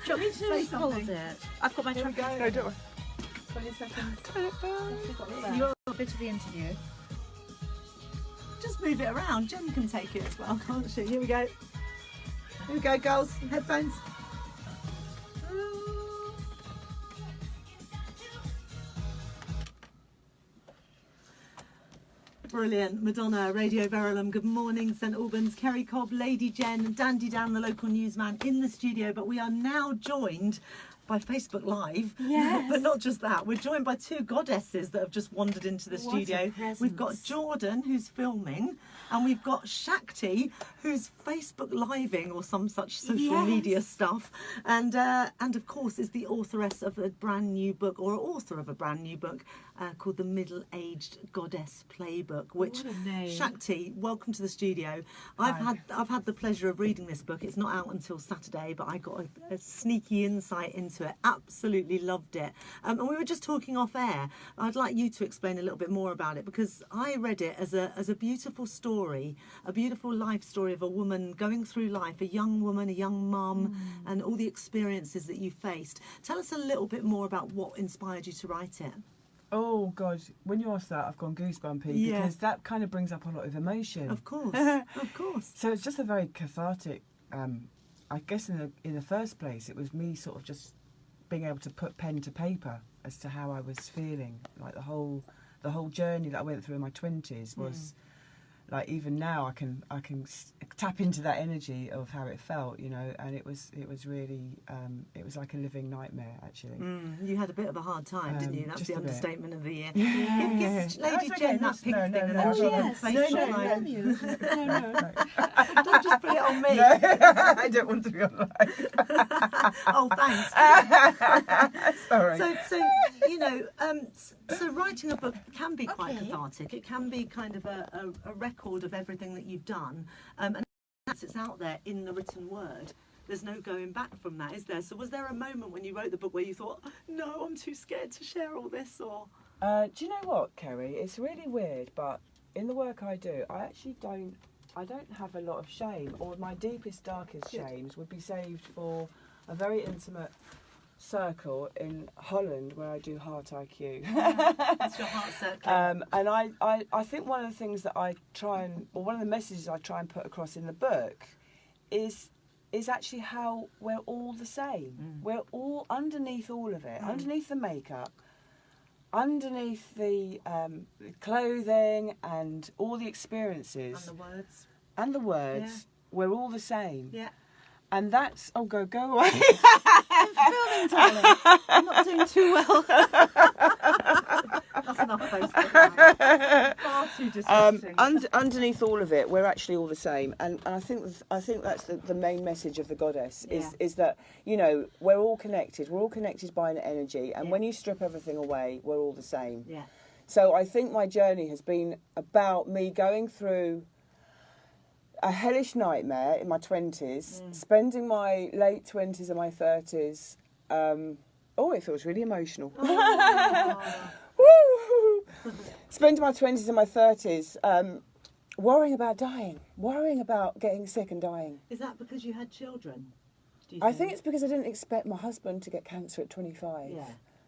Do you want me to Say hold something. it? I've got my Here we tracker. go. No, don't worry. 20 seconds. You're a bit of the interview. Just move it around. Jen can take it as well, can't she? Here we go. Here we go, girls. Headphones. Brilliant. Madonna, Radio Verulam, good morning, St Albans, Kerry Cobb, Lady Jen, Dandy Dan, the local newsman, in the studio. But we are now joined by Facebook Live. Yes. But not just that, we're joined by two goddesses that have just wandered into the What a studio. We've got presence. Jordan, who's filming, and we've got Shakti, who's Facebook living or some such social media stuff, and of course is the authoress of a brand new book, or author of a brand new book called The Middle-Aged Goddess Playbook. Which, What a name. Shakti, welcome to the studio. I've had the pleasure of reading this book. It's not out until Saturday, but I got a sneaky insight into it. Absolutely loved it. And we were just talking off air. I'd like you to explain a little bit more about it, because I read it as a beautiful story, a beautiful life story of a woman going through life, a young woman, a young mum, and all the experiences that you faced. Tell us a little bit more about what inspired you to write it. Oh God, when you ask that, I've gone goosebumpy Yeah. because that kind of brings up a lot of emotion. Of course, of course. So it's just a very cathartic. I guess in the first place, it was me sort of just being able to put pen to paper as to how I was feeling. Like the whole journey that I went through in my 20s was like, even now I can tap into that energy of how it felt, you know. And it was really it was like a living nightmare, actually. You had a bit of a hard time, didn't you? That's just the a bit. understatement of the year. Yeah. Give Lady That's Jen okay. that pink No, thing, no, and no, then no, she no. can face No, it no, like... no. Don't just put it on me. No, I don't want to be on live. Oh, thanks. Sorry. So you know, so writing a book can be quite cathartic. It can be kind of a record of everything that you've done, and it's out there in the written word. There's no going back from that, is there? So was there a moment when you wrote the book where you thought, no, I'm too scared to share all this, or... Do you know what, Kerry? It's really weird, but in the work I do, I actually don't have a lot of shame, or my deepest, darkest shames would be saved for a very intimate circle in Holland where I do Heart IQ. That's your heart circle. And I think one of the things that I try and, or one of the messages I try and put across in the book is actually how we're all the same. We're all, underneath all of it, underneath the makeup, underneath the clothing and all the experiences. And the words. We're all the same. Yeah. And that's, oh, go away. I'm filming, darling. I'm not doing too well. That's enough Facebook. Far too distracting. Underneath all of it, we're actually all the same, and I think that's the main message of the goddess is that, you know, we're all connected. We're all connected by an energy, and when you strip everything away, we're all the same. Yeah. So I think my journey has been about me going through a hellish nightmare in my 20s, spending my late 20s and my 30s. It feels really emotional. Woo! Spending my 20s and my 30s worrying about dying, worrying about getting sick and dying. Is that because you had children? Do you I think it's because I didn't expect my husband to get cancer at 25.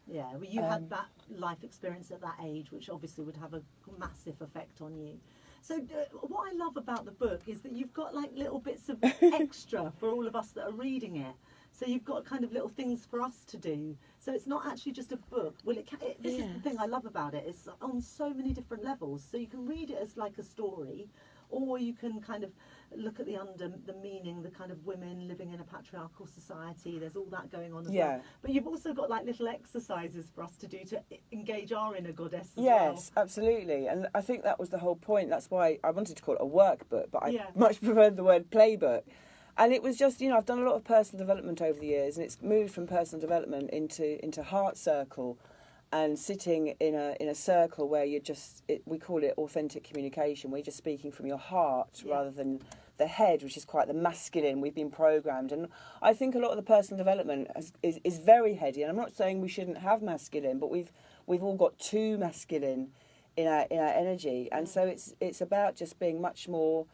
Yeah. Well, you had that life experience at that age, which obviously would have a massive effect on you. So what I love about the book is that you've got like little bits of extra for all of us that are reading it. So you've got kind of little things for us to do. So it's not actually just a book. Well, this is the thing I love about it. It's on so many different levels. So you can read it as like a story, or you can kind of look at the meaning, the kind of women living in a patriarchal society. There's all that going on as well. But you've also got like little exercises for us to do to engage our inner goddess as well. Yes, absolutely. And I think that was the whole point. That's why I wanted to call it a workbook, but I much preferred the word playbook. And it was just, you know, I've done a lot of personal development over the years, and it's moved from personal development into heart circle, and sitting in a circle where you're just, we call it authentic communication, where you're just speaking from your heart rather than the head, which is quite the masculine. We've been programmed, and I think a lot of the personal development is very heady. And I'm not saying we shouldn't have masculine, but we've all got too masculine in our energy, and so it's about just being much more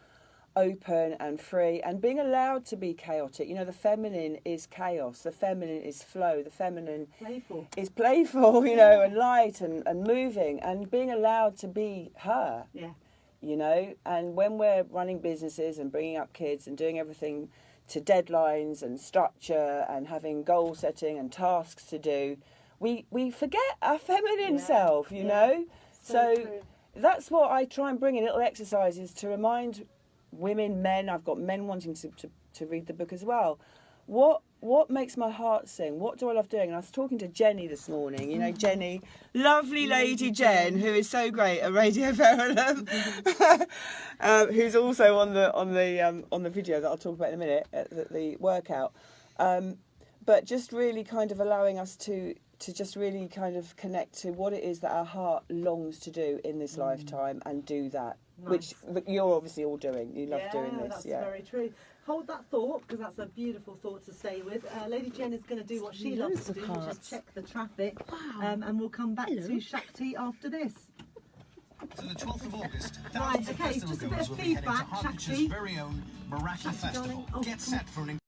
open and free, and being allowed to be chaotic. You know, the feminine is chaos, the feminine is flow, the feminine is playful, you know, and light and moving, and being allowed to be her. Yeah. You know, and when we're running businesses and bringing up kids and doing everything to deadlines and structure and having goal setting and tasks to do, we forget our feminine self, you know. So that's what I try and bring in little exercises to remind women, men. I've got men wanting to read the book as well. What makes my heart sing? What do I love doing? And I was talking to Jenny this morning. You know, Jenny, lovely lady Jen, who is so great at Radio Verulam, who's also on the video that I'll talk about in a minute at the workout. But just really kind of allowing us to just really kind of connect to what it is that our heart longs to do in this lifetime and do that. Nice. Which you're obviously all doing. You love doing this. That's very true. Hold that thought, because that's a beautiful thought to stay with. Lady Jen is going to do what she loves to do, which is check the traffic. And we'll come back to Shakti after this. So the 12th of August, right, okay, just a bit of feedback, Shakti. very own Marathi Festival. Get set for an